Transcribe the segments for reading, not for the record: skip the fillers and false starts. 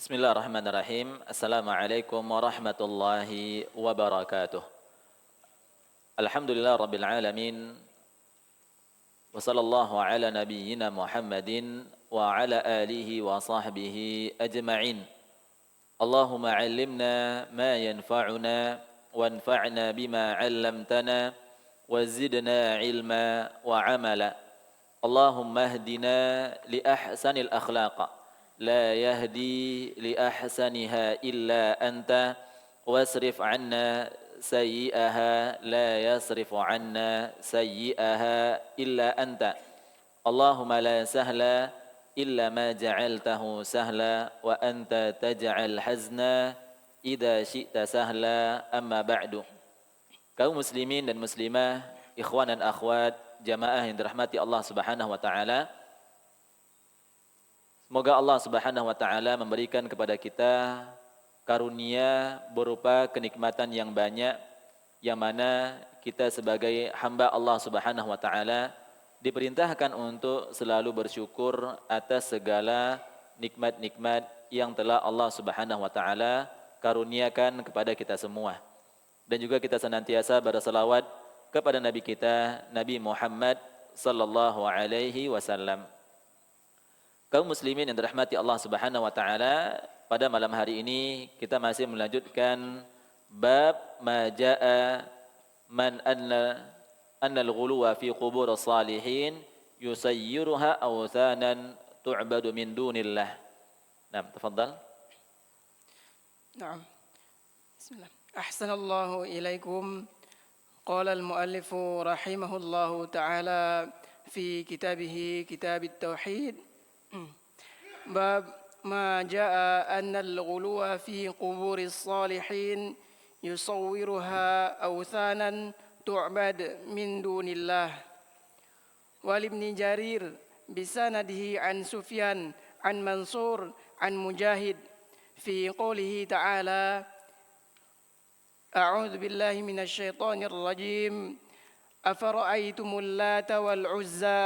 Bismillahirrahmanirrahim. Assalamualaikum warahmatullahi wabarakatuh. Alhamdulillah rabbil alamin. Wa sallallahu ala nabiyyina Muhammadin wa ala alihi wa sahbihi ajma'in. Allahumma 'allimna ma yanfa'una wanfa'na bima 'allamtana wa zidna 'ilma wa 'amala. Allahumma ihdina li ahsanil akhlaq. لا يهدي لأحسنها إلا أنت واصرف عنا سيئها لا يصرف عنا سيئها إلا أنت اللهم لا سهل إلا ما جعلته سهلا وأنت تجعل حزنا إذا شئت سهلا أما بعد. Kaum muslimin dan muslimah, ikhwan dan akhwat, jamaah yang dirahmati Allah Subhanahu wa taala. Semoga Allah Subhanahu wa taala memberikan kepada kita karunia berupa kenikmatan yang banyak, yang mana kita sebagai hamba Allah Subhanahu wa taala diperintahkan untuk selalu bersyukur atas segala nikmat-nikmat yang telah Allah Subhanahu wa taala karuniakan kepada kita semua. Dan juga kita senantiasa berselawat kepada nabi kita, Nabi Muhammad sallallahu alaihi wasallam. Kaum muslimin yang dirahmati Allah Subhanahu wa taala, pada malam hari ini kita masih melanjutkan bab ma jaa man anna al-ghuluwa fi qubur as-salihin yusayyiruha awthanan tu'badu min dunillah. Naam, tafadhal. Naam. Bismillah. Ahsanallahu ilaikum. Qala al-muallif rahimahullahu taala fi kitabih Kitab at-Tauhid. باب ما جاء أن الغلو في قبور الصالحين يصورها أوثانا تعبد من دون الله. ولابن جرير بسنده عن سفيان عن منصور عن مجاهد في قوله تعالى: أعوذ بالله من الشيطان الرجيم أفرأيتم اللات والعزى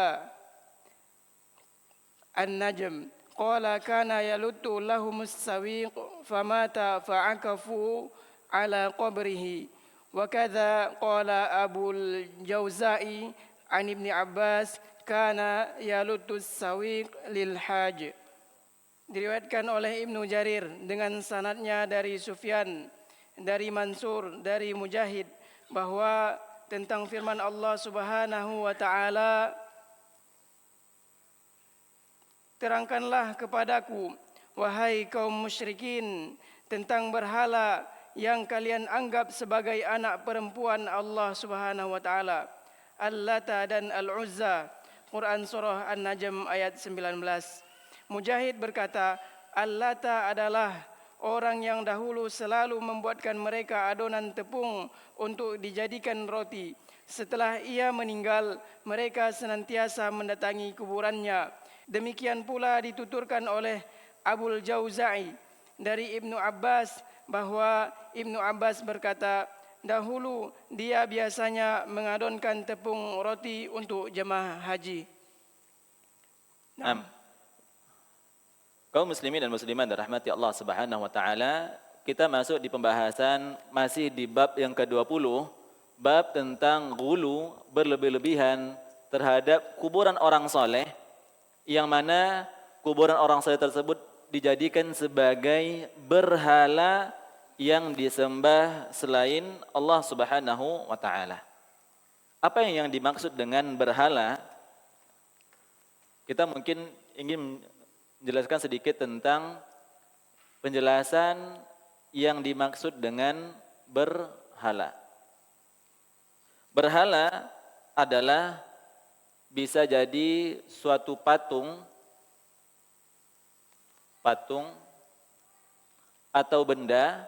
النجم قال كان يلت لهم السويق فمات فعكفوا على قبره. وكذا قال أبو الجوزاء عن ابن عباس كان يلت السويق للحاج. Diriwayatkan oleh Ibnu Jarir dengan sanadnya dari Sufyan, dari Mansur, dari Mujahid, bahwa tentang firman Allah Subhanahu wa taala, terangkanlah kepadaku, wahai kaum musyrikin, tentang berhala yang kalian anggap sebagai anak perempuan Allah Subhanahu wa taala, Al-Lata dan Al-Uzza. Quran surah An-Najm ayat 19. Mujahid berkata, Al-Lata adalah orang yang dahulu selalu membuatkan mereka adonan tepung untuk dijadikan roti. Setelah ia meninggal, mereka senantiasa mendatangi kuburannya. Demikian pula dituturkan oleh Abul Jauza'i dari Ibnu Abbas, bahwa Ibnu Abbas berkata, dahulu dia biasanya mengadonkan tepung roti untuk jemaah haji. Kaum muslimin dan muslimat dirahmati Allah Subhanahu wa taala, kita masuk di pembahasan masih di bab yang ke-20, bab tentang ghulu, berlebih-lebihan terhadap kuburan orang soleh, yang mana kuburan orang saleh tersebut dijadikan sebagai berhala yang disembah selain Allah Subhanahu wa taala. Apa yang dimaksud dengan berhala? Kita mungkin ingin menjelaskan sedikit tentang penjelasan yang dimaksud dengan berhala. Berhala adalah bisa jadi suatu patung atau benda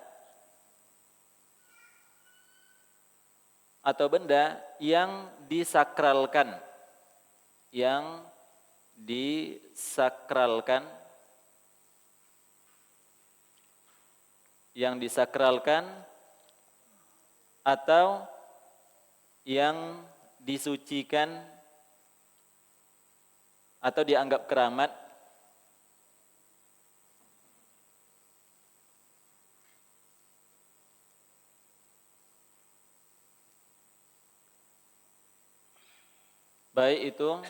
yang disakralkan, atau yang disucikan atau dianggap keramat baik itu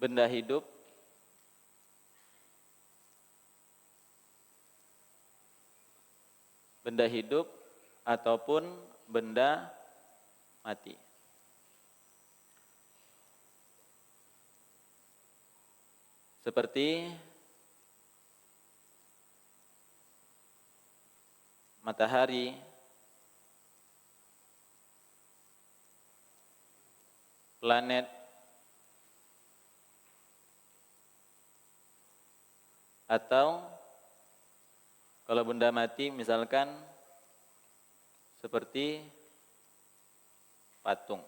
benda hidup ataupun benda mati. Seperti matahari, planet, atau kalau benda mati misalkan seperti patung.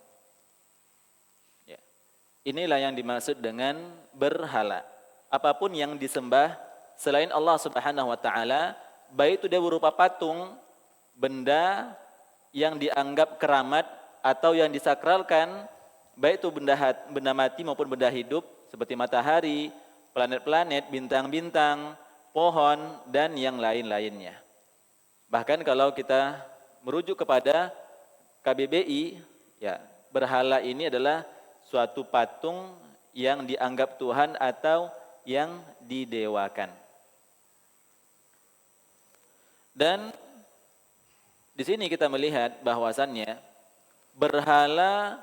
Ya. Inilah yang dimaksud dengan berhala. Apapun yang disembah selain Allah Subhanahu wa taala, baik itu dia berupa patung, benda yang dianggap keramat atau yang disakralkan, baik itu benda mati maupun benda hidup seperti matahari, planet-planet, bintang-bintang, pohon dan yang lain-lainnya. Bahkan kalau kita merujuk kepada KBBI, ya, berhala ini adalah suatu patung yang dianggap Tuhan atau yang didewakan. Dan di sini kita melihat bahwasannya berhala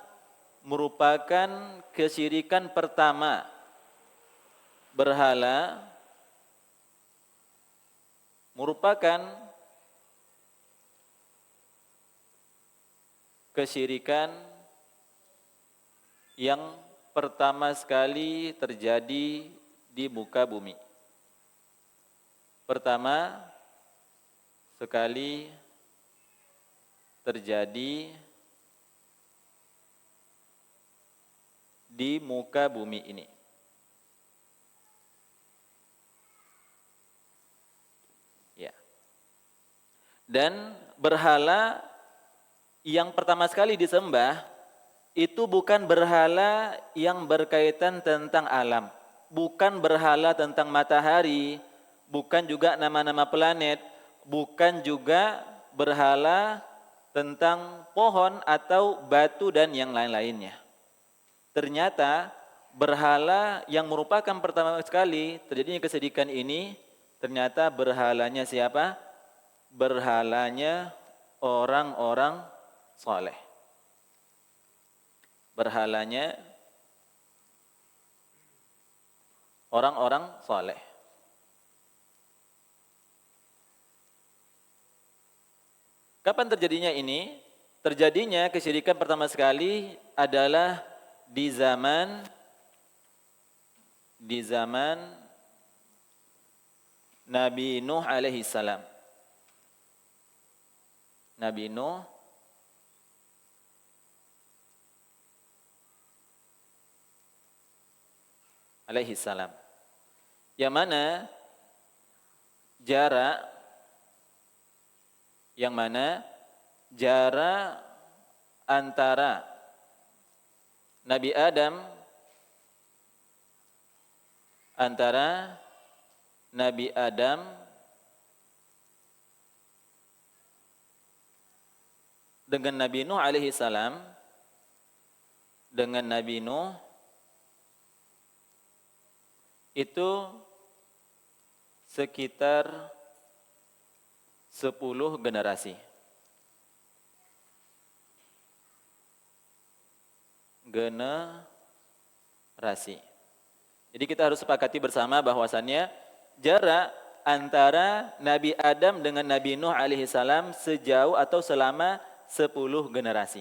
merupakan kesyirikan pertama. Berhala merupakan kesyirikan yang pertama sekali terjadi di muka bumi. Pertama sekali terjadi di muka bumi ini. Ya. Dan berhala yang pertama sekali disembah itu bukan berhala yang berkaitan tentang alam, bukan berhala tentang matahari, bukan juga nama-nama planet, bukan juga berhala tentang pohon atau batu dan yang lain-lainnya. Ternyata berhala yang merupakan pertama sekali terjadinya kesyirikan ini, ternyata berhalanya siapa? Berhalanya orang-orang soleh. Berhalanya orang-orang soleh. Kapan terjadinya ini? Terjadinya kesyirikan pertama sekali adalah di zaman Nabi Nuh alaihi salam. Nabi Nuh alaihi salam. Yang mana jarak antara Nabi Adam dengan Nabi Nuh alaihi salam, dengan Nabi Nuh itu sekitar 10 generasi. Jadi kita harus sepakati bersama bahwasannya jarak antara Nabi Adam dengan Nabi Nuh alaihi salam sejauh atau selama 10 generasi.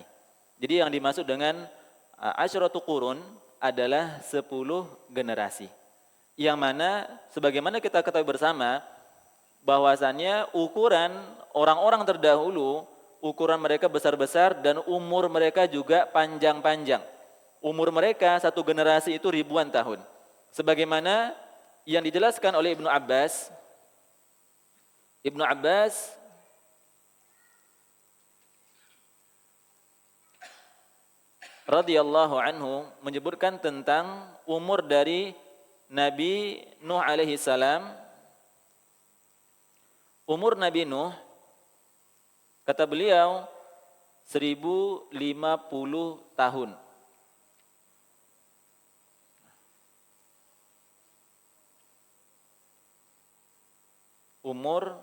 Jadi yang dimaksud dengan asyratu qurun adalah 10 generasi. Yang mana sebagaimana kita ketahui bersama bahwasannya ukuran orang-orang terdahulu, ukuran mereka besar-besar dan umur mereka juga panjang-panjang. Umur mereka satu generasi itu ribuan tahun. Sebagaimana yang dijelaskan oleh Ibnu Abbas radhiyallahu anhu menyebutkan tentang umur dari Nabi Nuh alaihi salam. Umur Nabi Nuh, kata beliau, 1050 tahun. Umur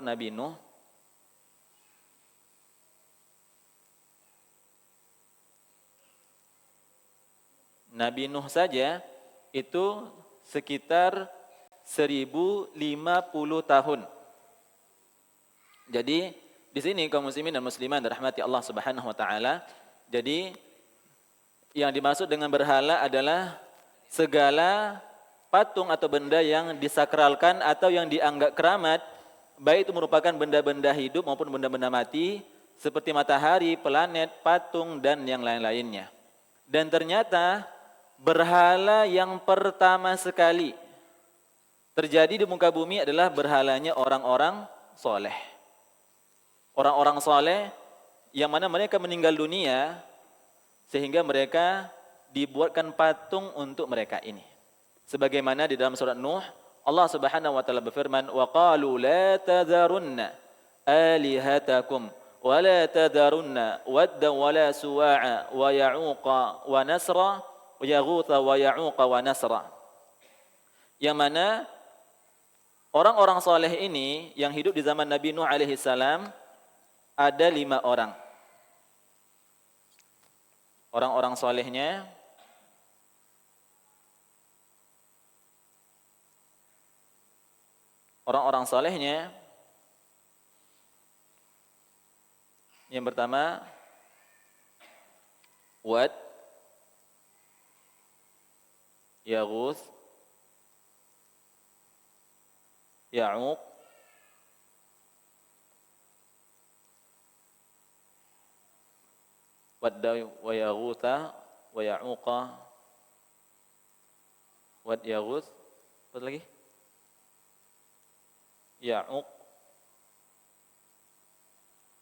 Nabi Nuh saja itu sekitar 1050 tahun. Jadi di sini kaum muslimin dan muslimat dirahmati Allah Subhanahu wa taala, jadi yang dimaksud dengan berhala adalah segala patung atau benda yang disakralkan atau yang dianggap keramat, baik itu merupakan benda-benda hidup maupun benda-benda mati, seperti matahari, planet, patung, dan yang lain-lainnya. Dan ternyata berhala yang pertama sekali terjadi di muka bumi adalah berhalanya orang-orang soleh. Orang-orang soleh yang mana mereka meninggal dunia sehingga mereka dibuatkan patung untuk mereka ini. Sebagaimana di dalam surat Nuh, Allah Subhanahu wa taala berfirman, "Wa qalu la tadharunna alihatakum wa la tadharunna wadda wa la suwa'a wa ya'uqa wa nasra wa yaghutha wa ya'uqa wa nasra." Yang mana orang-orang soleh ini yang hidup di zaman Nabi Nuh alaihi salam ada 5 orang. Orang-orang solehnya yang pertama Wad, Yaghuth, Ya'uq, Wadda wa Yaghutha wa Ya'uqa, Wad, Yaghuth, apa lagi? Ya'uq,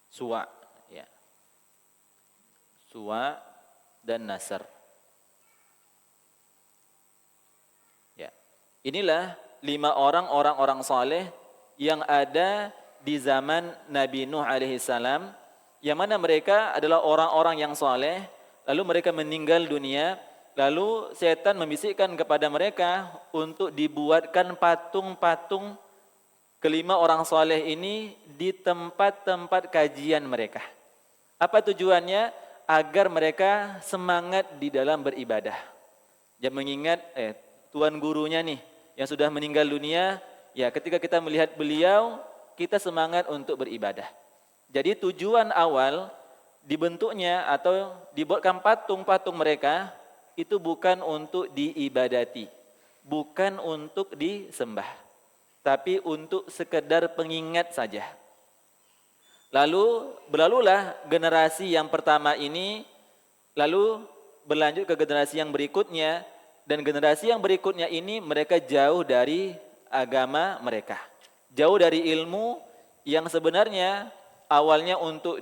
Suwa, ya. Suwa dan Nasr. Ya. Inilah 5 orang saleh yang ada di zaman Nabi Nuh alaihi salam, yang mana mereka adalah orang-orang yang saleh, lalu mereka meninggal dunia, lalu setan membisikkan kepada mereka untuk dibuatkan patung-patung kelima orang saleh ini di tempat-tempat kajian mereka. Apa tujuannya? Agar mereka semangat di dalam beribadah. Dia mengingat tuan gurunya nih yang sudah meninggal dunia, ya ketika kita melihat beliau, kita semangat untuk beribadah. Jadi tujuan awal dibentuknya atau dibuatkan patung-patung mereka itu bukan untuk diibadati, bukan untuk disembah, tapi untuk sekedar pengingat saja. Lalu berlalulah generasi yang pertama ini, lalu berlanjut ke generasi yang berikutnya, dan generasi yang berikutnya ini mereka jauh dari agama mereka, jauh dari ilmu yang sebenarnya awalnya untuk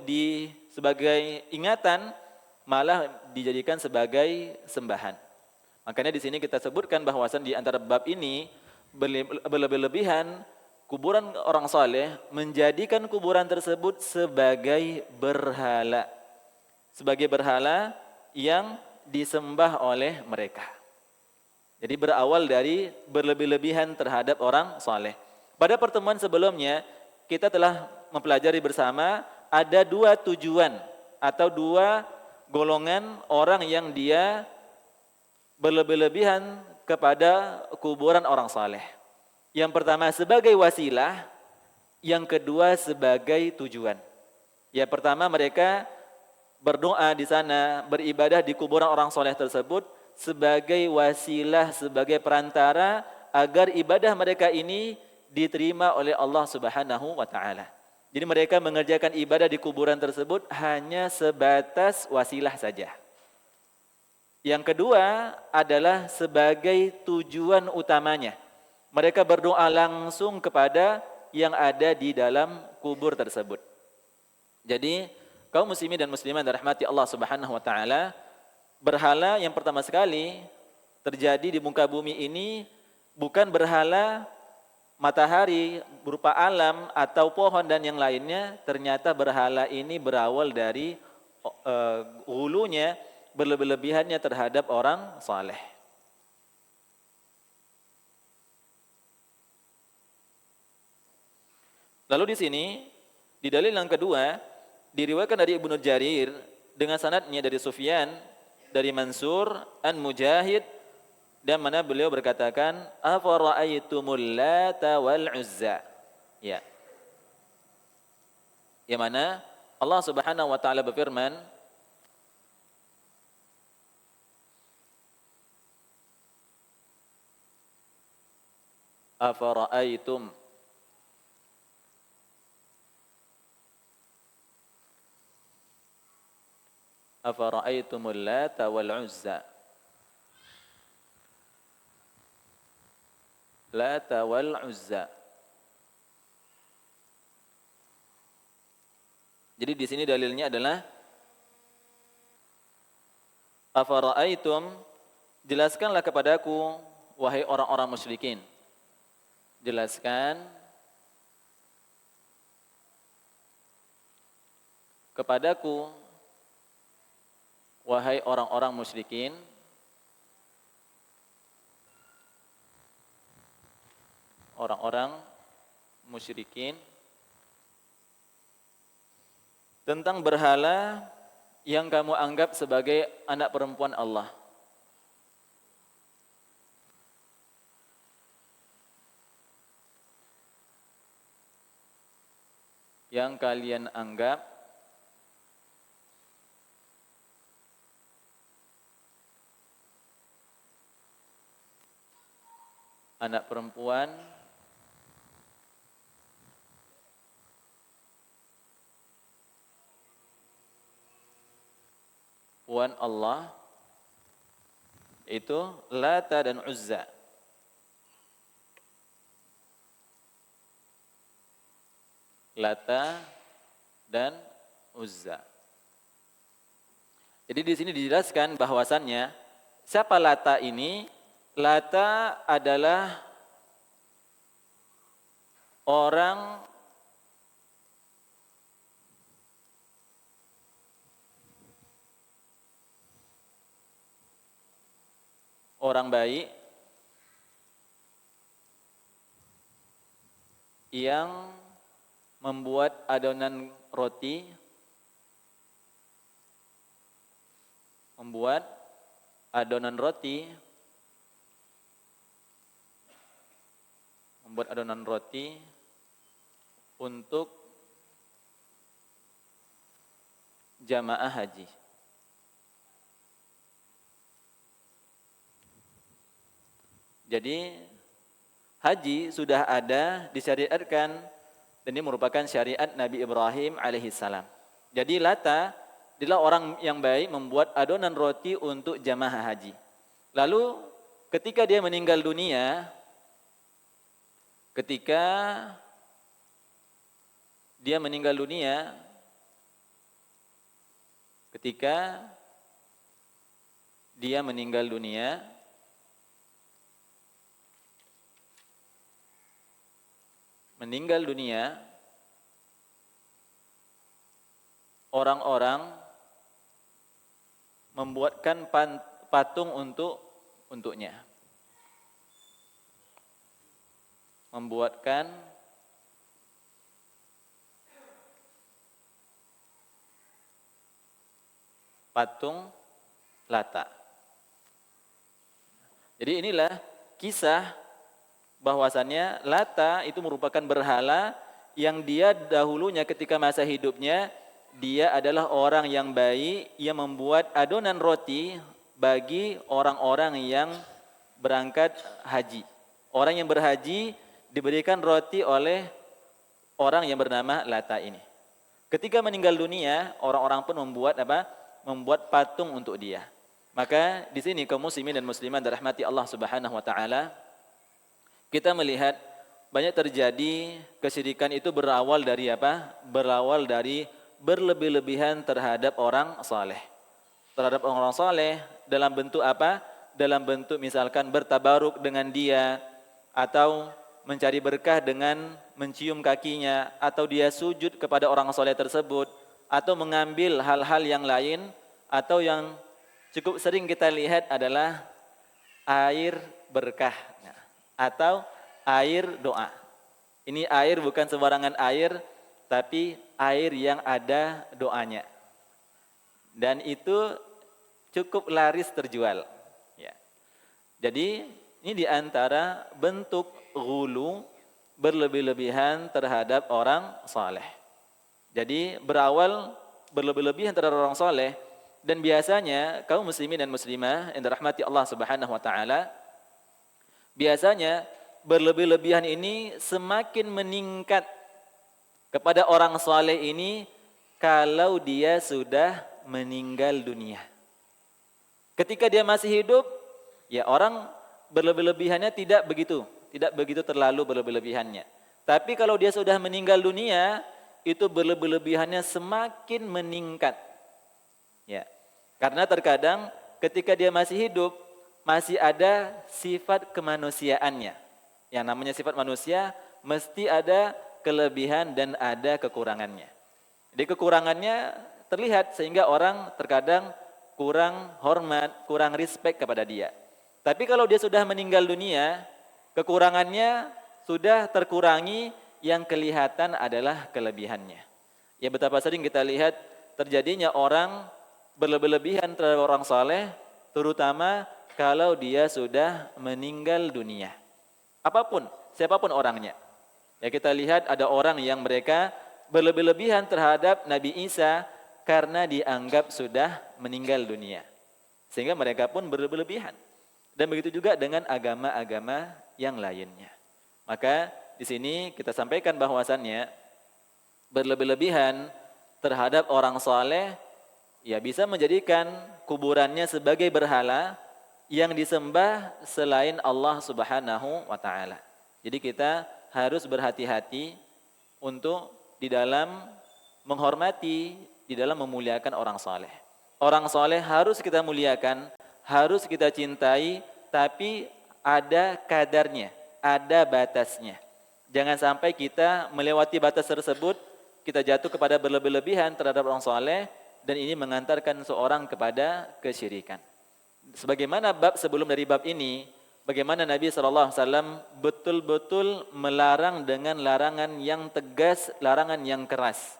sebagai ingatan, malah dijadikan sebagai sembahan. Makanya di sini kita sebutkan bahwasan di antara bab ini berlebih-lebihan kuburan orang saleh menjadikan kuburan tersebut sebagai berhala. Sebagai berhala yang disembah oleh mereka. Jadi berawal dari berlebih-lebihan terhadap orang saleh. Pada pertemuan sebelumnya kita telah mempelajari bersama ada 2 tujuan atau 2 golongan orang yang dia berlebih-lebihan kepada kuburan orang saleh. Yang pertama sebagai wasilah, yang kedua sebagai tujuan. Yang pertama mereka berdoa di sana, beribadah di kuburan orang soleh tersebut sebagai wasilah, sebagai perantara agar ibadah mereka ini diterima oleh Allah Subhanahu wa taala. Jadi mereka mengerjakan ibadah di kuburan tersebut hanya sebatas wasilah saja. Yang kedua adalah sebagai tujuan utamanya. Mereka berdoa langsung kepada yang ada di dalam kubur tersebut. Jadi kaum muslimin dan muslimat dirahmati Allah Subhanahu wa taala, berhala yang pertama sekali terjadi di muka bumi ini bukan berhala matahari, berupa alam atau pohon dan yang lainnya, ternyata berhala ini berawal dari hulunya, berlebihannya terhadap orang saleh. Lalu di sini, di dalil yang kedua, diriwayatkan dari Ibnu Jarir dengan sanadnya dari Sufyan, dari Mansur, an Mujahid, dan mana beliau berkatakan, afara'aitumul Lata wal Uzza. Ya. Yang mana Allah Subhanahu wa taala berfirman, afara'aitum afara'aitumul Lata wal Uzza. Lata wal Uzza. Jadi di sini dalilnya adalah afara'aitum, jelaskanlah kepadaku wahai orang-orang musyrikin. Jelaskan kepadaku wahai orang-orang musyrikin, orang-orang musyrikin, tentang berhala yang kamu anggap sebagai anak perempuan Allah. Yang kalian anggap anak perempuan Allah, itu Lata dan Uzza. Lata dan Uzza. Jadi di sini dijelaskan bahwasannya siapa Lata ini? Lata adalah orang baik yang membuat adonan roti, untuk jamaah haji. Jadi haji sudah ada, disyariatkan, dan ini merupakan syariat Nabi Ibrahim alaihissalam. Jadi Lata adalah orang yang baik membuat adonan roti untuk jamaah haji. Lalu ketika dia meninggal dunia, orang-orang membuatkan patung untuknya. Membuatkan patung Lata. Jadi inilah kisah bahwasannya Lata itu merupakan berhala yang dia dahulunya ketika masa hidupnya dia adalah orang yang baik yang membuat adonan roti bagi orang-orang yang berangkat haji. Orang yang berhaji diberikan roti oleh orang yang bernama Lata ini. Ketika meninggal dunia, orang-orang pun membuat patung untuk dia. Maka di sini kaum muslimin dan muslimat dirahmati Allah Subhanahu wa taala, kita melihat banyak terjadi kesyirikan itu berawal dari apa? Berawal dari berlebih-lebihan terhadap orang saleh. Terhadap orang saleh dalam bentuk apa? Dalam bentuk misalkan bertabaruk dengan dia, atau mencari berkah dengan mencium kakinya, atau dia sujud kepada orang soleh tersebut, atau mengambil hal-hal yang lain, atau yang cukup sering kita lihat adalah air berkah atau air doa. Ini air bukan sembarangan air, tapi air yang ada doanya. Dan itu cukup laris terjual. Ya. Jadi ini diantara bentuk ghulu, berlebih-lebihan terhadap orang saleh. Jadi berawal berlebih-lebihan terhadap orang saleh, dan biasanya kaum muslimin dan muslimah yang dirahmati Allah Subhanahu wa taala, biasanya berlebih-lebihan ini semakin meningkat kepada orang saleh ini kalau dia sudah meninggal dunia. Ketika dia masih hidup, ya orang berlebih-lebihannya tidak begitu terlalu berlebih-lebihannya. Tapi kalau dia sudah meninggal dunia, itu berlebih-lebihannya semakin meningkat. Ya. Karena terkadang ketika dia masih hidup, masih ada sifat kemanusiaannya. Yang namanya sifat manusia mesti ada kelebihan dan ada kekurangannya. Jadi kekurangannya terlihat sehingga orang terkadang kurang hormat, kurang respect kepada dia. Tapi kalau dia sudah meninggal dunia, kekurangannya sudah terkurangi, yang kelihatan adalah kelebihannya. Ya, betapa sering kita lihat terjadinya orang berlebih-lebihan terhadap orang saleh, terutama kalau dia sudah meninggal dunia. Siapapun orangnya. Ya, kita lihat ada orang yang mereka berlebih-lebihan terhadap Nabi Isa karena dianggap sudah meninggal dunia. Sehingga mereka pun berlebih-lebihan. Dan begitu juga dengan agama-agama yang lainnya. Maka di sini kita sampaikan bahwasannya berlebih-lebihan terhadap orang saleh ya bisa menjadikan kuburannya sebagai berhala yang disembah selain Allah Subhanahu wa taala. Jadi kita harus berhati-hati untuk di dalam menghormati, di dalam memuliakan orang saleh. Orang saleh harus kita muliakan, harus kita cintai, tapi ada kadarnya, ada batasnya. Jangan sampai kita melewati batas tersebut, kita jatuh kepada berlebih-lebihan terhadap orang saleh, dan ini mengantarkan seorang kepada kesyirikan. Sebagaimana bab sebelum dari bab ini, bagaimana Nabi SAW betul-betul melarang dengan larangan yang tegas, larangan yang keras.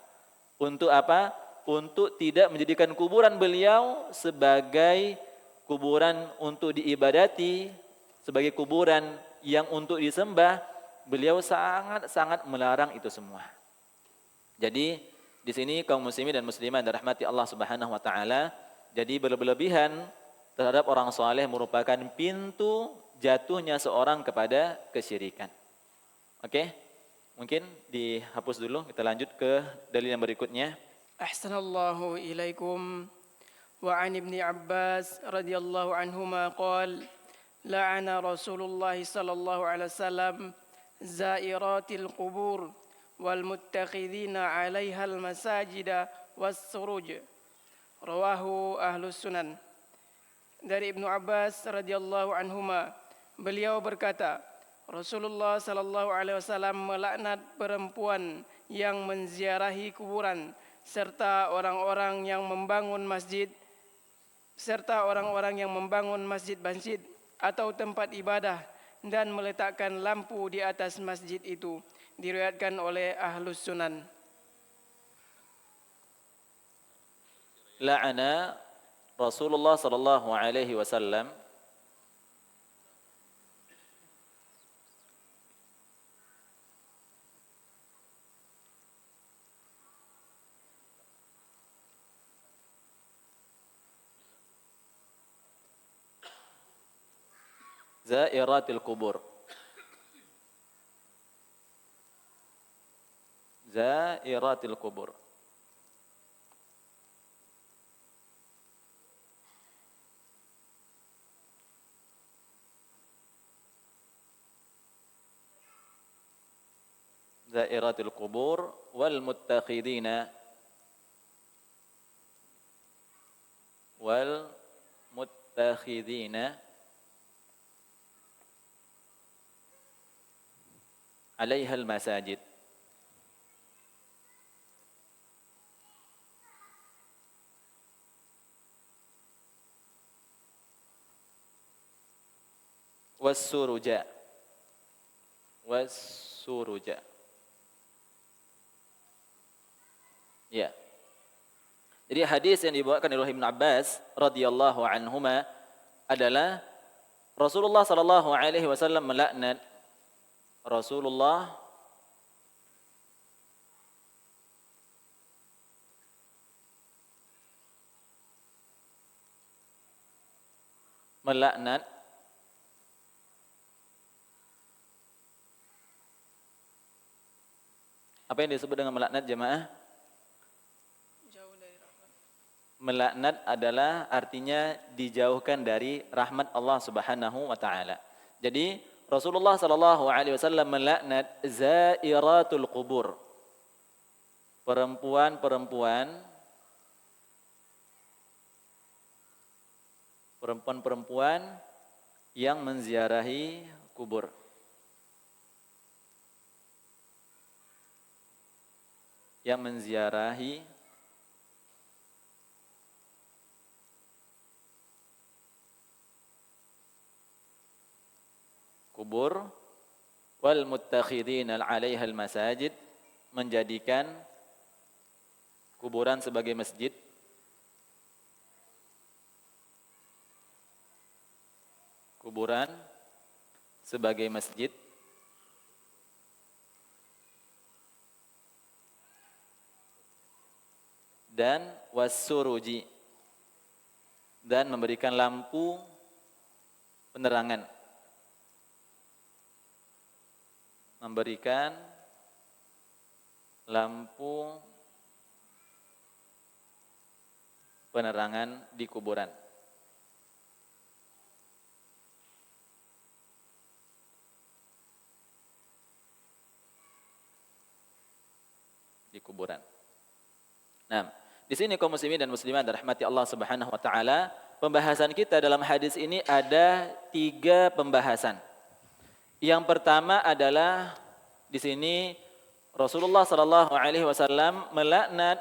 Untuk apa? Untuk tidak menjadikan kuburan beliau sebagai kuburan untuk diibadati, sebagai kuburan yang untuk disembah. Beliau sangat-sangat melarang itu semua. Jadi di sini kaum muslimin dan muslimat dirahmati Allah Subhanahu wa taala, jadi berlebihan terhadap orang saleh merupakan pintu jatuhnya seorang kepada kesyirikan. Oke? Mungkin dihapus dulu, kita lanjut ke dalil yang berikutnya. Ahsanallahu ilaikum. Wa an Ibni Abbas radhiyallahu anhuma qala la'ana Rasulullah sallallahu alaihi wasallam zairatil qubur wal muttakhidina 'alaiha al masajida was suruj. Rawahu Ahlus Sunan. Dari Ibnu Abbas radhiyallahu anhuma, beliau berkata, Rasulullah sallallahu alaihi wasallam melaknat perempuan yang menziarahi kuburan serta orang-orang yang membangun masjid masjid atau tempat ibadah dan meletakkan lampu di atas masjid itu. Diriwayatkan oleh Ahlus Sunan. La'ana Rasulullah sallallahu alaihi wasallam zairatil qubur. Zairatil qubur. Zairatil qubur wal muttakhidina 'alaiha al-masajid. Was-suruja. Was-suruja. Ya. Jadi hadis yang dibawakan oleh Ibnu Abbas radhiyallahu anhuma adalah Rasulullah sallallahu alaihi wasallam melaknat Rasulullah melaknat apa yang disebut dengan melaknat jemaah? Melaknat adalah artinya dijauhkan dari rahmat Allah Subhanahu wa taala. Jadi Rasulullah sallallahu alaihi wasallam melaknat zairatul qubur. Perempuan yang menziarahi kubur. Yang menziarahi kubur wal muttakhidina 'alaiha al-masajid, menjadikan kuburan sebagai masjid. Kuburan sebagai masjid. Dan was-suruji, dan memberikan lampu penerangan. Memberikan lampu penerangan di kuburan. Di kuburan. Nah, di sini kaum muslimin dan muslimat rahmati Allah Subhanahu wa taala, pembahasan kita dalam hadis ini ada 3 pembahasan. Yang pertama adalah di sini Rasulullah sallallahu alaihi wasallam melaknat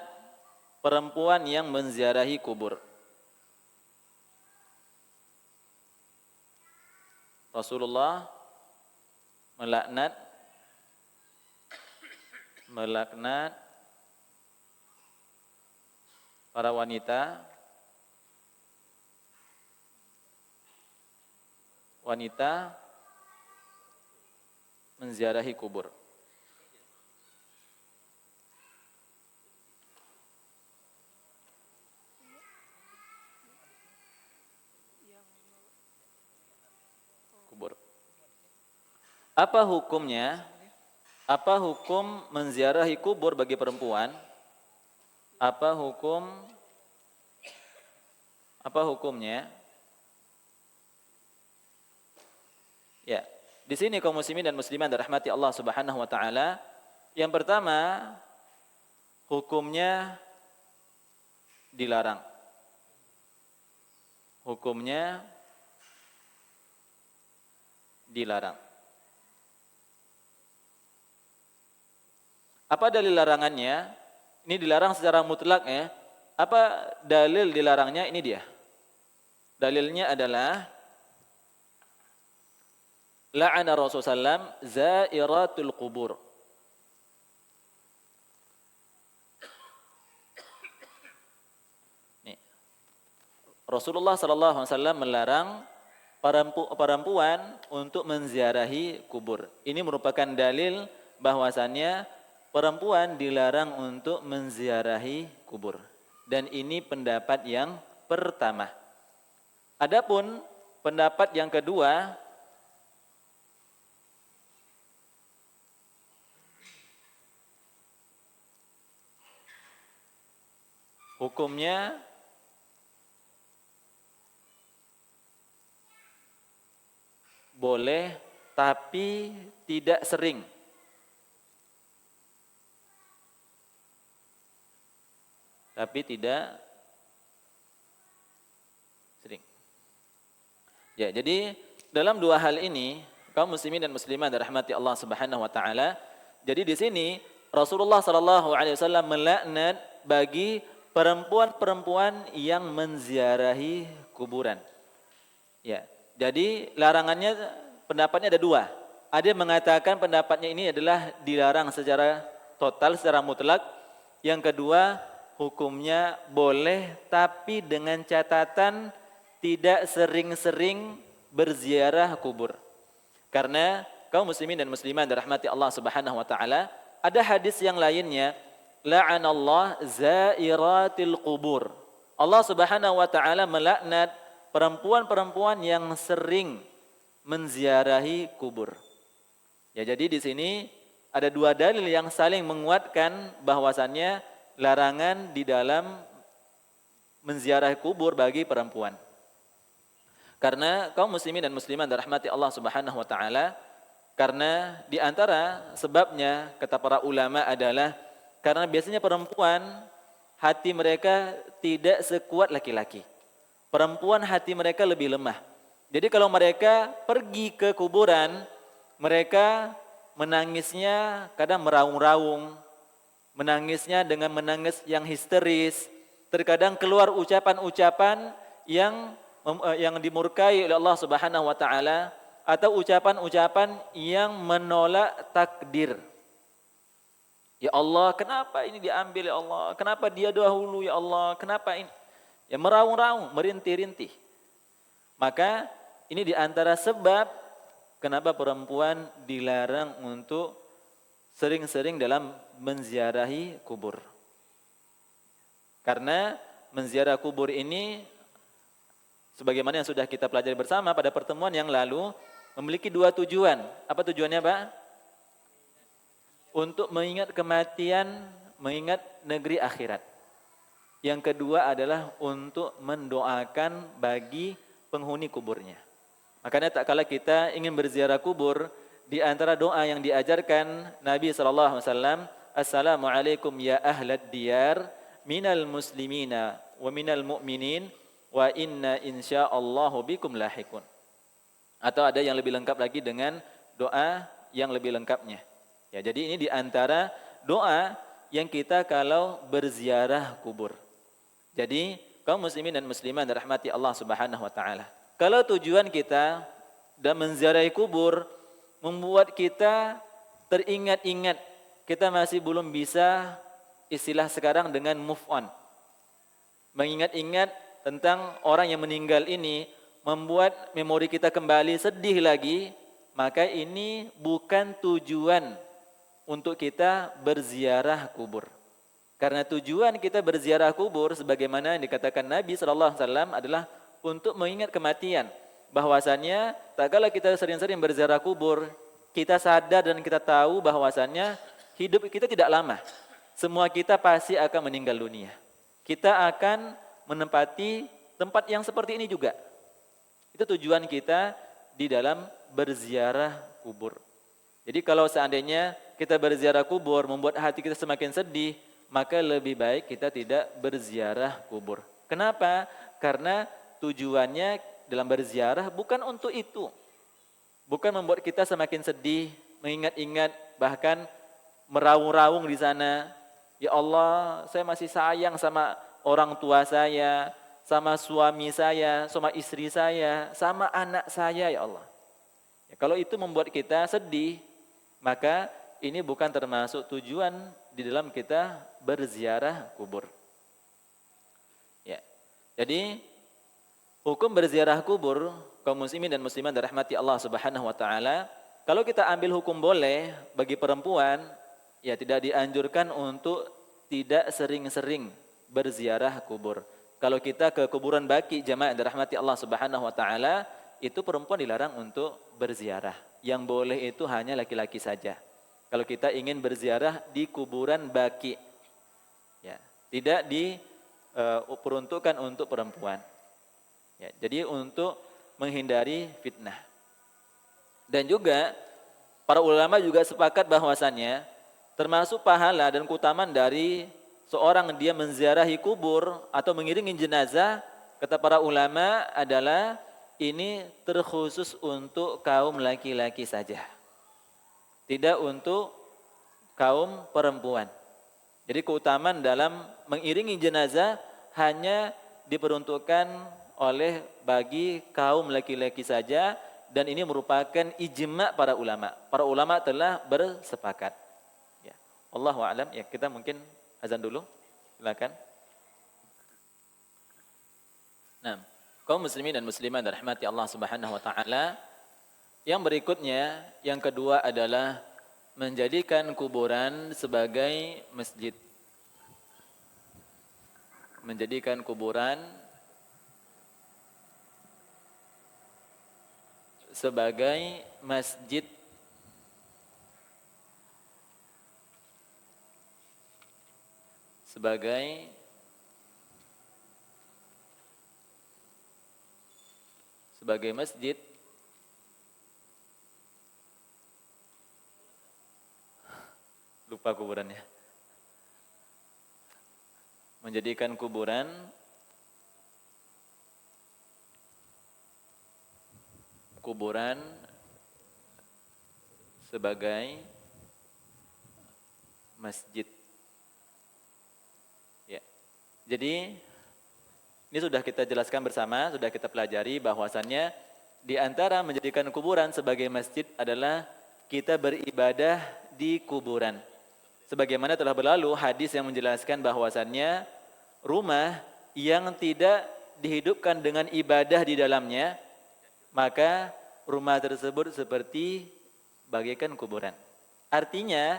perempuan yang menziarahi kubur. Rasulullah melaknat para wanita menziarahi kubur. Kubur. Apa hukumnya? Apa hukum menziarahi kubur bagi perempuan? Apa hukumnya? Ya, di sini kaum muslimin dan muslimat dirahmati Allah Subhanahu wa taala, yang pertama hukumnya dilarang. Hukumnya dilarang. Apa dalil larangannya? Ini dilarang secara mutlak ya. Apa dalil dilarangnya? Ini dia. Dalilnya adalah la'ana Rasulullah SAW zairatul qubur. Nih. Rasulullah SAW melarang perempuan untuk menziarahi kubur. Ini merupakan dalil bahwasannya perempuan dilarang untuk menziarahi kubur. Dan ini pendapat yang pertama. Adapun pendapat yang kedua, hukumnya boleh tapi tidak sering. Tapi tidak sering. Ya, jadi dalam 2 hal ini kaum muslimin dan muslimat dirahmati Allah Subhanahu wa taala. Jadi di sini Rasulullah sallallahu alaihi wasallam melaknat bagi perempuan-perempuan yang menziarahi kuburan. Ya. Jadi larangannya pendapatnya ada dua. Ada yang mengatakan pendapatnya ini adalah dilarang secara total, secara mutlak. Yang kedua, hukumnya boleh tapi dengan catatan tidak sering-sering berziarah kubur. Karena kaum muslimin dan muslimat dirahmati Allah Subhanahu wa taala, ada hadis yang lainnya, la'anallah zairatil qubur. Allah Subhanahu wa taala melaknat perempuan-perempuan yang sering menziarahi kubur. Ya, jadi di sini ada dua dalil yang saling menguatkan bahwasannya larangan di dalam menziarahi kubur bagi perempuan. Karena kaum muslimin dan muslimat dirahmati Allah Subhanahu wa taala, karena di antara sebabnya kata para ulama adalah karena biasanya perempuan hati mereka tidak sekuat laki-laki. Perempuan hati mereka lebih lemah. Jadi kalau mereka pergi ke kuburan, mereka menangisnya kadang meraung-raung, menangisnya dengan menangis yang histeris, terkadang keluar ucapan-ucapan yang dimurkai oleh Allah Subhanahu wa taala atau ucapan-ucapan yang menolak takdir. Ya Allah, kenapa ini diambil ya Allah? Kenapa dia dahulu ya Allah? Kenapa ini? Ya meraung-raung, merintih-rintih. Maka ini diantara sebab kenapa perempuan dilarang untuk sering-sering dalam menziarahi kubur. Karena menziarah kubur ini sebagaimana yang sudah kita pelajari bersama pada pertemuan yang lalu, memiliki dua tujuan. Apa tujuannya, Pak? Untuk mengingat kematian, mengingat negeri akhirat. Yang kedua adalah untuk mendoakan bagi penghuni kuburnya. Makanya tak kala kita ingin berziarah kubur, di antara doa yang diajarkan Nabi SAW, Assalamualaikum ya ahlad diyar, minal muslimina wa minal mu'minin, wa inna insyaallahu bikum lahikun. Atau ada yang lebih lengkap lagi dengan doa yang lebih lengkapnya. Ya, jadi ini diantara doa yang kita kalau berziarah kubur. Jadi kaum muslimin dan muslimat dirahmati Allah Subhanahu wa taala, kalau tujuan kita dan menziarahi kubur membuat kita teringat-ingat, kita masih belum bisa istilah sekarang dengan move on. Mengingat-ingat tentang orang yang meninggal ini membuat memori kita kembali sedih lagi, maka ini bukan tujuan untuk kita berziarah kubur. Karena tujuan kita berziarah kubur sebagaimana yang dikatakan Nabi SAW adalah untuk mengingat kematian. Bahwasannya tak kala kita sering-sering berziarah kubur, kita sadar dan kita tahu bahwasannya hidup kita tidak lama. Semua kita pasti akan meninggal dunia. Kita akan menempati tempat yang seperti ini juga. Itu tujuan kita di dalam berziarah kubur. Jadi kalau seandainya kita berziarah kubur membuat hati kita semakin sedih, maka lebih baik kita tidak berziarah kubur. Kenapa? Karena tujuannya dalam berziarah bukan untuk itu. Bukan membuat kita semakin sedih, mengingat-ingat, bahkan meraung-raung di sana. Ya Allah, saya masih sayang sama orang tua saya, sama suami saya, sama istri saya, sama anak saya ya Allah. Ya, kalau itu membuat kita sedih, maka ini bukan termasuk tujuan di dalam kita berziarah kubur. Ya. Jadi hukum berziarah kubur kaum muslimin dan muslimat dirahmati Allah Subhanahu wa taala, kalau kita ambil hukum boleh bagi perempuan, ya tidak dianjurkan untuk tidak sering-sering berziarah kubur. Kalau kita ke kuburan baki jamaah yang dirahmati Allah Subhanahu wa taala, itu perempuan dilarang untuk berziarah. Yang boleh itu hanya laki-laki saja. Kalau kita ingin berziarah di kuburan baki, ya, tidak diperuntukkan untuk perempuan. Ya, jadi untuk menghindari fitnah. Dan juga para ulama juga sepakat bahwasannya termasuk pahala dan keutamaan dari seorang dia menziarahi kubur atau mengiringi jenazah, kata para ulama adalah ini terkhusus untuk kaum laki-laki saja. Tidak untuk kaum perempuan. Jadi keutamaan dalam mengiringi jenazah hanya diperuntukkan bagi kaum laki-laki saja, dan ini merupakan ijma' para ulama. Para ulama telah bersepakat. Ya. Allahu a'lam. Ya, kita mungkin azan dulu. Silakan. Nah, kaum muslimin dan muslimat rahmati Allah Subhanahu wa taala, yang berikutnya, yang kedua adalah menjadikan kuburan sebagai masjid. Menjadikan kuburan sebagai masjid. Sebagai masjid. Lupa kuburannya. Menjadikan kuburan sebagai masjid. Ya. Jadi ini sudah kita jelaskan bersama, sudah kita pelajari bahwasannya di antara menjadikan kuburan sebagai masjid adalah kita beribadah di kuburan. Sebagaimana telah berlalu hadis yang menjelaskan bahwasannya rumah yang tidak dihidupkan dengan ibadah di dalamnya, maka rumah tersebut seperti bagaikan kuburan. Artinya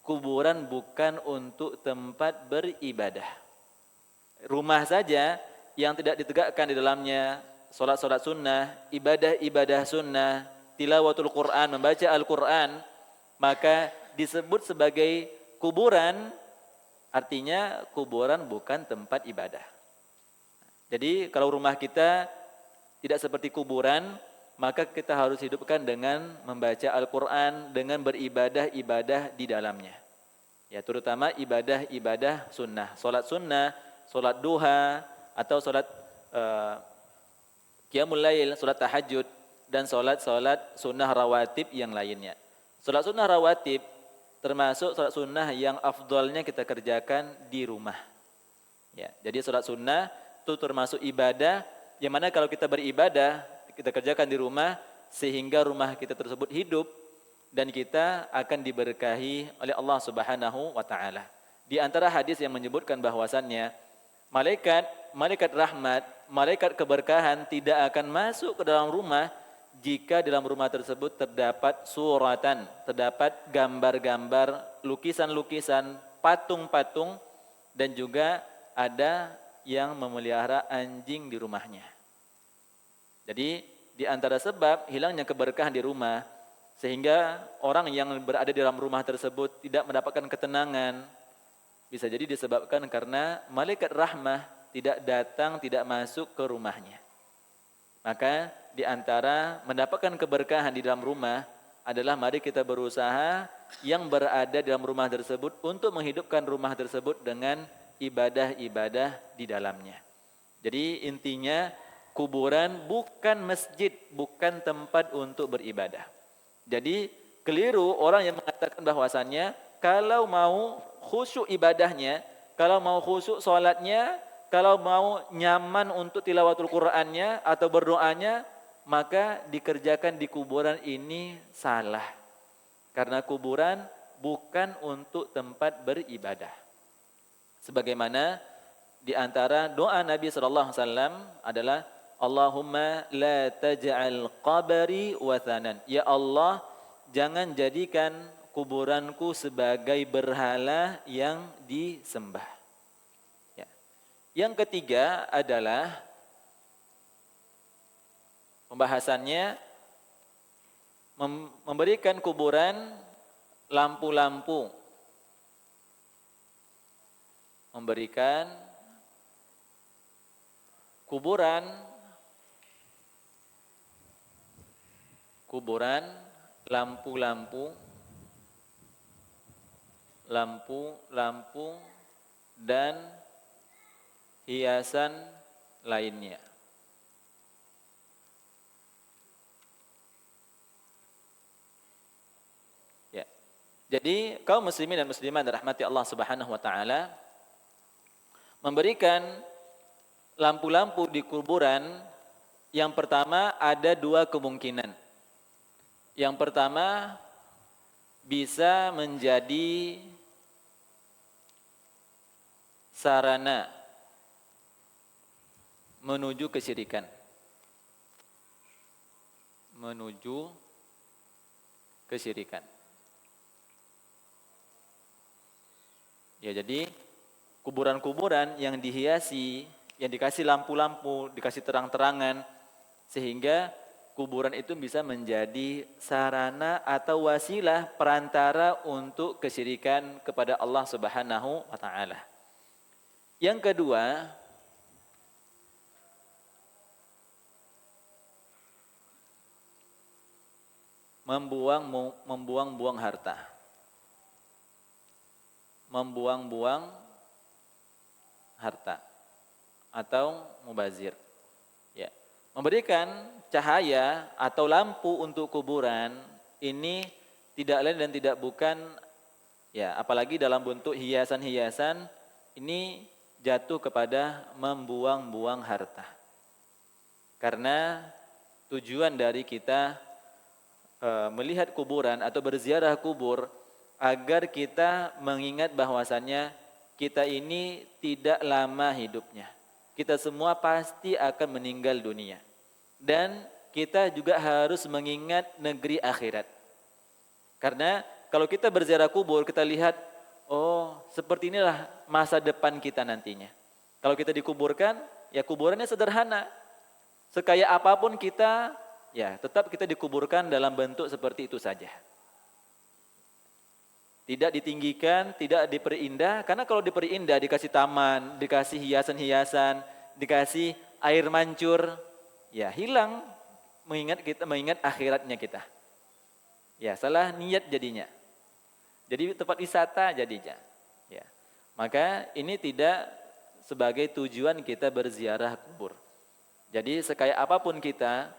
kuburan bukan untuk tempat beribadah. Rumah saja yang tidak ditegakkan di dalamnya solat-solat sunnah, ibadah-ibadah sunnah, tilawatul Quran, membaca Al-Quran, maka disebut sebagai kuburan. Artinya kuburan bukan tempat ibadah. Jadi kalau rumah kita tidak seperti kuburan, maka kita harus hidupkan dengan membaca Al-Quran, dengan beribadah-ibadah di dalamnya. Ya, terutama ibadah-ibadah sunnah, solat duha, atau solat qiyamul lail, solat tahajud, dan solat sunnah rawatib yang lainnya. Solat sunnah rawatib termasuk solat sunnah yang afdalnya kita kerjakan di rumah. Ya, jadi solat sunnah itu termasuk ibadah yang mana kalau kita beribadah, kita kerjakan di rumah, sehingga rumah kita tersebut hidup dan kita akan diberkahi oleh Allah Subhanahu wa taala. Di antara hadis yang menyebutkan bahwasannya malaikat rahmat, malaikat keberkahan tidak akan masuk ke dalam rumah jika dalam rumah tersebut terdapat suratan, terdapat gambar-gambar, lukisan-lukisan, patung-patung, dan juga ada yang memelihara anjing di rumahnya. Jadi di antara sebab hilangnya keberkahan di rumah, sehingga orang yang berada di dalam rumah tersebut tidak mendapatkan ketenangan, bisa jadi disebabkan karena malaikat rahmah tidak datang, tidak masuk ke rumahnya. Maka di antara mendapatkan keberkahan di dalam rumah adalah mari kita berusaha yang berada di dalam rumah tersebut untuk menghidupkan rumah tersebut dengan ibadah-ibadah di dalamnya. Jadi intinya kuburan bukan masjid, bukan tempat untuk beribadah. Jadi keliru orang yang mengatakan bahwasannya kalau mau khusyuk ibadahnya, kalau mau khusyuk sholatnya, kalau mau nyaman untuk tilawatul Qur'annya atau berdoanya, maka dikerjakan di kuburan ini salah. Karena kuburan bukan untuk tempat beribadah. Sebagaimana di antara doa Nabi SAW adalah Allahumma la taj'al qabri wathanan. Ya Allah, jangan jadikan kuburanku sebagai berhala yang disembah. Ya. Yang ketiga adalah pembahasannya memberikan kuburan lampu-lampu. Memberikan kuburan lampu-lampu dan hiasan lainnya. Jadi kaum muslimin dan muslimat dirahmati Allah Subhanahu wa taala, memberikan lampu-lampu di kuburan, yang pertama ada dua kemungkinan. Yang pertama bisa menjadi sarana menuju kesyirikan. Menuju kesyirikan. Ya, jadi kuburan-kuburan yang dihiasi, yang dikasih lampu-lampu, dikasih terang-terangan, sehingga kuburan itu bisa menjadi sarana atau wasilah perantara untuk kesyirikan kepada Allah Subhanahu wa taala. Yang kedua, membuang-buang harta. Membuang-buang harta atau mubazir. Ya. Memberikan cahaya atau lampu untuk kuburan ini tidak lain dan tidak bukan, ya, apalagi dalam bentuk hiasan-hiasan, ini jatuh kepada membuang-buang harta. Karena tujuan dari kita melihat kuburan atau berziarah kubur agar kita mengingat bahwasannya kita ini tidak lama hidupnya. Kita semua pasti akan meninggal dunia. Dan kita juga harus mengingat negeri akhirat. Karena kalau kita berziarah kubur, kita lihat, oh, seperti inilah masa depan kita nantinya. Kalau kita dikuburkan, ya kuburannya sederhana. Sekaya apapun kita, ya tetap kita dikuburkan dalam bentuk seperti itu saja. Tidak ditinggikan, tidak diperindah, karena kalau diperindah, dikasih taman, dikasih hiasan-hiasan, dikasih air mancur, ya hilang mengingat akhiratnya kita. Ya, salah niat jadinya. Jadi tempat wisata jadinya. Ya. Maka ini tidak sebagai tujuan kita berziarah kubur. Jadi sekaya apapun kita,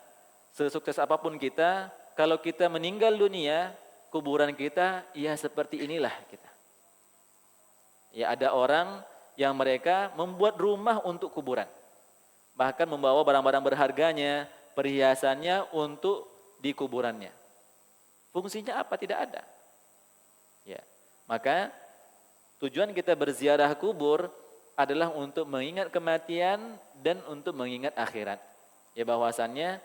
sesukses apapun kita, kalau kita meninggal dunia, kuburan kita, ya seperti inilah kita. Ya, ada orang yang mereka membuat rumah untuk kuburan. Bahkan membawa barang-barang berharganya, perhiasannya untuk di kuburannya. Fungsinya apa? Tidak ada. Ya. Maka tujuan kita berziarah kubur adalah untuk mengingat kematian dan untuk mengingat akhirat. Ya, bahwasannya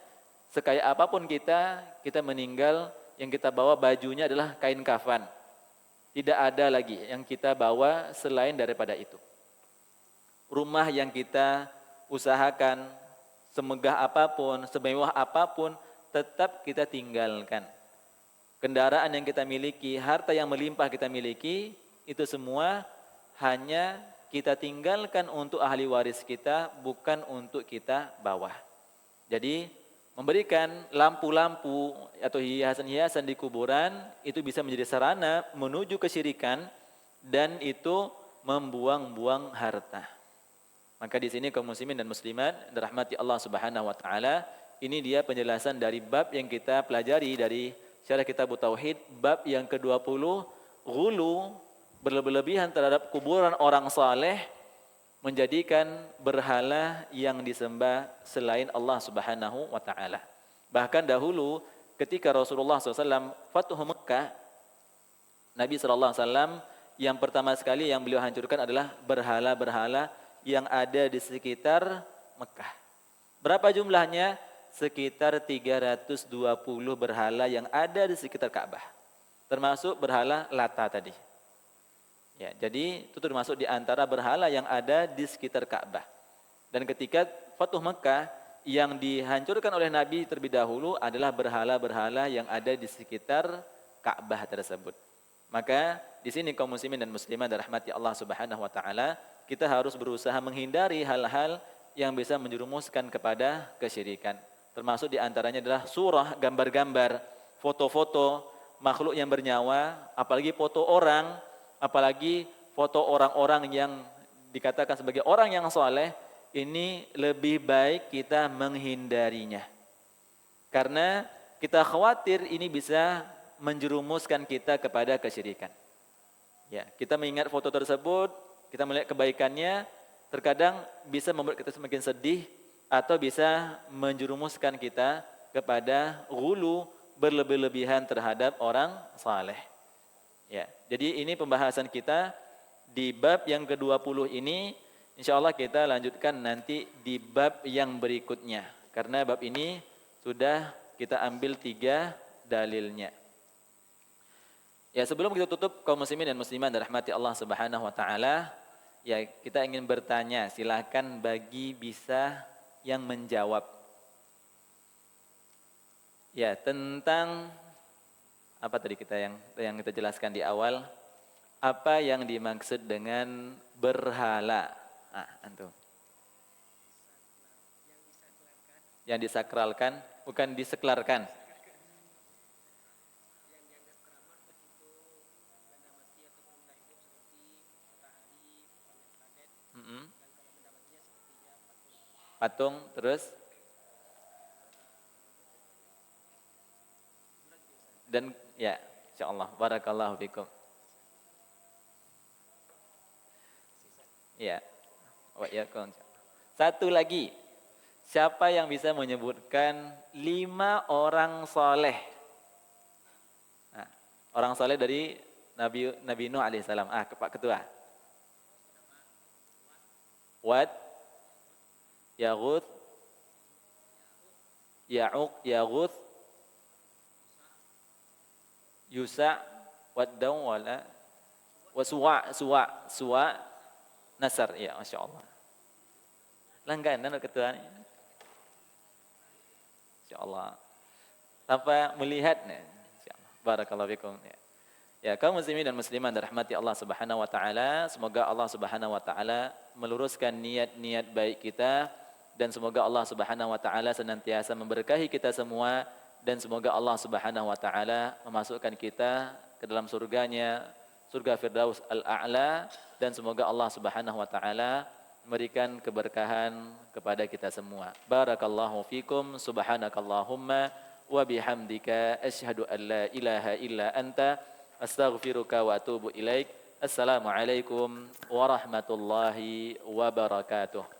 sekaya apapun kita meninggal, yang kita bawa bajunya adalah kain kafan. Tidak ada lagi yang kita bawa selain daripada itu. Rumah yang kita usahakan, semegah apapun, semewah apapun, tetap kita tinggalkan. Kendaraan yang kita miliki, harta yang melimpah kita miliki, itu semua hanya kita tinggalkan untuk ahli waris kita, bukan untuk kita bawa. Jadi memberikan lampu-lampu atau hiasan-hiasan di kuburan itu bisa menjadi sarana menuju kesyirikan dan itu membuang-buang harta. Maka di sini kaum muslimin dan muslimat dirahmati Allah Subhanahu wa taala, ini dia penjelasan dari bab yang kita pelajari dari syarah kitab tauhid, bab yang ke-20, ghulu, berlebihan terhadap kuburan orang saleh, menjadikan berhala yang disembah selain Allah Subhanahu wa taala. Bahkan dahulu ketika Rasulullah SAW Fatuh Mekah, Nabi SAW yang pertama sekali yang beliau hancurkan adalah berhala-berhala yang ada di sekitar Mekah. Berapa jumlahnya? Sekitar 320 berhala yang ada di sekitar Ka'bah. Termasuk berhala Lata tadi. Ya, jadi itu termasuk di antara berhala yang ada di sekitar Ka'bah. Dan ketika Fatuh Mekah, yang dihancurkan oleh Nabi terlebih dahulu adalah berhala-berhala yang ada di sekitar Ka'bah tersebut. Maka di sini kaum muslimin dan muslimat dirahmati Allah Subhanahu wa taala, kita harus berusaha menghindari hal-hal yang bisa menjerumuskan kepada kesyirikan. Termasuk di antaranya adalah surah, gambar-gambar, foto-foto makhluk yang bernyawa, apalagi foto orang, apalagi foto orang-orang yang dikatakan sebagai orang yang soleh, ini lebih baik kita menghindarinya. Karena kita khawatir ini bisa menjerumuskan kita kepada kesyirikan. Ya, kita mengingat foto tersebut, kita melihat kebaikannya, terkadang bisa membuat kita semakin sedih atau bisa menjerumuskan kita kepada ghulu, berlebih-lebihan terhadap orang saleh. Ya, jadi ini pembahasan kita di bab yang ke-20 ini. Insyaallah kita lanjutkan nanti di bab yang berikutnya. Karena bab ini sudah kita ambil 3 dalilnya. Ya, sebelum kita tutup, kaum muslimin dan muslimat dirahmati Allah Subhanahu wa taala, ya kita ingin bertanya, silakan bagi bisa yang menjawab. Ya, tentang apa tadi yang kita jelaskan di awal, apa yang dimaksud dengan berhala? Antum. Yang disakralkan, bukan diseklarkan. Patung, terus dan ya, insyaallah barakallahu fikum. Ya. Satu lagi. Siapa yang bisa menyebutkan 5 orang soleh? Orang soleh dari Nabi Nuh alaihissalam. Pak Ketua. Wad, Yaghut, Ya'uq, Yaghut, Yusa, Waddaw, Suwa, Nasar. Ya, Masya Allah. Langganan Ketua ini. Masya Allah. Tanpa melihat. Barakallahu fikum. Ya, kaum muslimin dan muslimat dirahmati Allah Subhanahu wa taala, semoga Allah Subhanahu wa taala meluruskan niat-niat baik kita dan semoga Allah Subhanahu wa taala senantiasa memberkahi kita semua dan semoga Allah Subhanahu wa taala memasukkan kita ke dalam surganya, surga Firdaus al-A'la, dan semoga Allah Subhanahu wa taala memberikan keberkahan kepada kita semua. Barakallahu fikum, subhanakallahumma wa bihamdika asyhadu an la ilaha illa anta astaghfiruka wa atubu ilaik. Assalamualaikum warahmatullahi wabarakatuh.